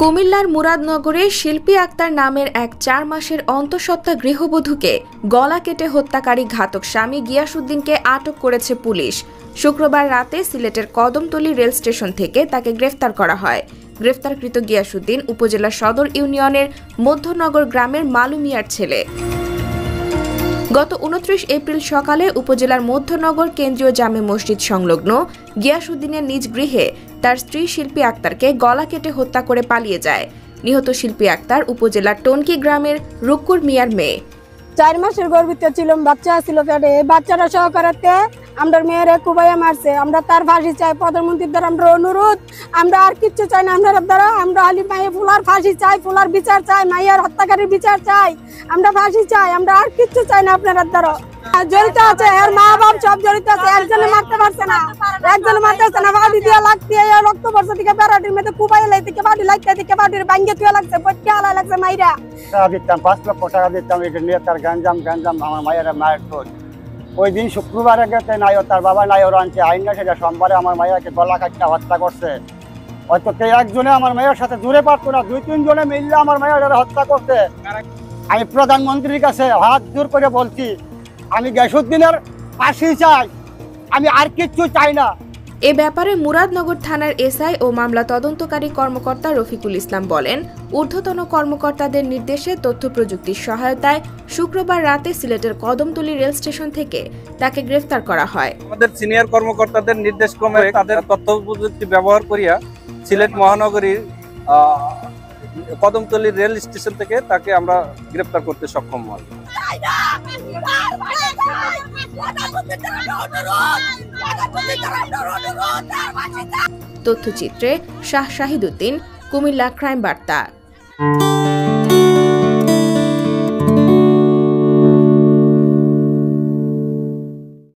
কুমিল্লার মুরাদনগরে শিল্পী আক্তার নামের এক 4 মাসের অন্তঃসত্ত্বা গৃহবধূকে গলা কেটে হত্যাকারী ঘাতক স্বামী গিয়াসউদ্দিনকে আটক করেছে পুলিশ। শুক্রবার রাতে সিলেটের কদমতলী রেল স্টেশন থেকে তাকে গ্রেফতার করা হয়। গ্রেফতারকৃত গিয়াসউদ্দিন উপজেলার সদর ইউনিয়নের মধ্যনগর গ্রামের মালু মিয়ার ছেলে। গত 29 এপ্রিল সকালে উপজেলার মধ্যনগর কেন্দ্রীয় জামে মসজিদ সংলগ্ন গিয়াসউদ্দিনের নিজ গৃহে তার স্ত্রী শিল্পী আক্তারকে গলা কেটে হত্যা করে পালিয়ে যায়। নিহত শিল্পী আক্তার উপজেলার টনকি গ্রামের রুক্কুর মিয়ার মেয়ে। 4 মাসের গর্ভবতী ছিলাম, বাচ্চা ছিল পেটে। এই বাচ্চাটা সহকারে আমরা মেয়েরে কুবাইয়া মারছে। আমরা তার ফাঁসি চাই, প্রধানমন্ত্রীর দ্বারা আমরা অনুরোধ। আমরা আর কিচ্ছু চাই না আপনার দ্বারা। আমরা খালি মায়ের ফুলার ফাঁসি চাই, ফুলার বিচার চাই, মায়ের হত্যাকারীর বিচার চাই। আমরা ফাঁসি চাই, আমরা আর কিচ্ছু চাই না আপনার দ্বারা। জড়িত আছে এর মা বাপ সব জড়িত আছে। একজনে মারতে পারছে না, একজনে মারতে পারছে না। বাড়ি দিয়ে লাগতে রক্ত পড়ছে দিকে বেড়াটির মধ্যে কুবাই লাই থেকে বাড়ি লাগতে দিকে বাড়ির ভাঙ্গে তুই লাগছে, পটকে আলাই লাগছে মাইরা। দিতাম 5 লক্ষ টাকা দিতাম, এটা নিয়ে তার গাঞ্জাম আমার মায়ের খোঁজ। ওই দিন শুক্রবারে গেছে নাই, তার বাবা নাই ওর আনছে আইন না, সেটা সোমবারে আমার মায়েরকে গলা কাটতে হত্যা করছে। হয়তো একজনে আমার মেয়ের সাথে জুড়ে পারতো না, 2-3 জনে মিললে আমার মেয়ের হত্যা করছে। আমি প্রধানমন্ত্রীর কাছে হাত জোর করে বলছি, আমি গিয়াসউদ্দিনের ফাঁসি চাই, আমি আর কিচ্ছু চাই না। এ ব্যাপারে মুরাদনগর থানার এসআই ও মামলা তদন্তকারী কর্মকর্তা রফিকুল ইসলাম বলেন, ঊর্ধ্বতন কর্মকর্তাদের নির্দেশে তথ্য প্রযুক্তির সহায়তায় শুক্রবার রাতে সিলেটের কদমতলী রেল স্টেশন থেকে তাকে গ্রেফতার করা হয়। আমাদের সিনিয়র কর্মকর্তাদের নির্দেশক্রমে তাদের তথ্য প্রযুক্তি ব্যবহার করিয়া সিলেট মহানগরীর কদমতলী রেল স্টেশন থেকে তাকে আমরা গ্রেফতার করতে সক্ষম হই। তথ্যচিত্রে শাহ শাহিদুদ্দিন, কুমিল্লা ক্রাইম বার্তা।